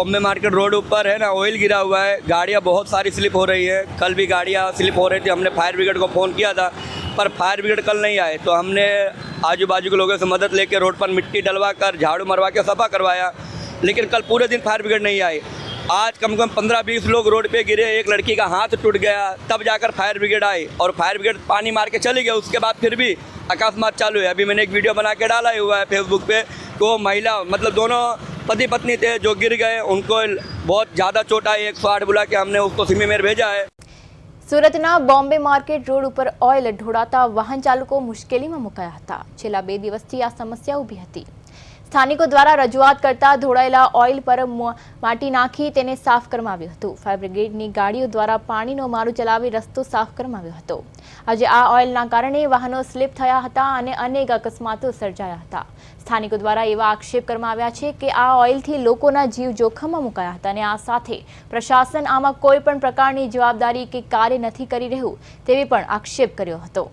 Bombay market road ऊपर है ना, ऑयल गिरा हुआ है, गाड़ियाँ बहुत सारी स्लिप हो रही है। कल भी गाड़ियाँ स्लिप हो रही थी, हमने फायर ब्रिगेड को फ़ोन किया था, पर फायर ब्रिगेड कल नहीं आए। तो हमने आजू बाजू के लोगों से मदद लेकर रोड पर मिट्टी डलवा कर झाड़ू मरवा के सफा करवाया, लेकिन कल पूरे दिन फायर ब्रिगेड नहीं आई। आज कम से कम 15-20 लोग रोड पे गिरे, एक लड़की का हाथ टूट गया, तब जाकर फायर ब्रिगेड आई और फायर ब्रिगेड पानी मार के चली गई। उसके बाद फिर भी अकस्मात चालू है। अभी मैंने एक वीडियो बना के डाला हुआ है फेसबुक पे, तो महिला मतलब दोनों पति पत्नी थे जो गिर गए, उनको बहुत ज़्यादा चोट आई। 108 बुला के हमने उसको सिमी में भेजा है। સુરતના બોમ્બે માર્કેટ રોડ ઉપર ઓઇલ ઢોળાતા વાહન ચાલકો મુશ્કેલીમાં મુકાયા હતા। છેલ્લા 2 દિવસથી આ સમસ્યા ઊભી હતી। સ્થાનિકો દ્વારા રજૂઆત કરતા ઢોળાયેલા ઓઇલ પર માટી નાખી તેને સાફ કરવામાં આવ્યું હતું। ફાયર બ્રિગેડની ગાડીઓ દ્વારા પાણીનો મારો ચલાવી રસ્તો સાફ કરવામાં આવ્યો હતો। આજે આ ઓઇલના કારણે વાહનો સ્લીપ થયા હતા અને અનેક અકસ્માતો સર્જાયા હતા। સ્થાનિકો દ્વારા એવા આક્ષેપ કરવામાં આવ્યા છે કે આ ઓઇલથી લોકોના જીવ જોખમમાં મુકાયા હતા અને આ સાથે પ્રશાસન આમાં કોઈ પણ પ્રકારની જવાબદારી કે કાર્ય નથી કરી રહ્યું તેવી પણ આક્ષેપ કર્યો હતો।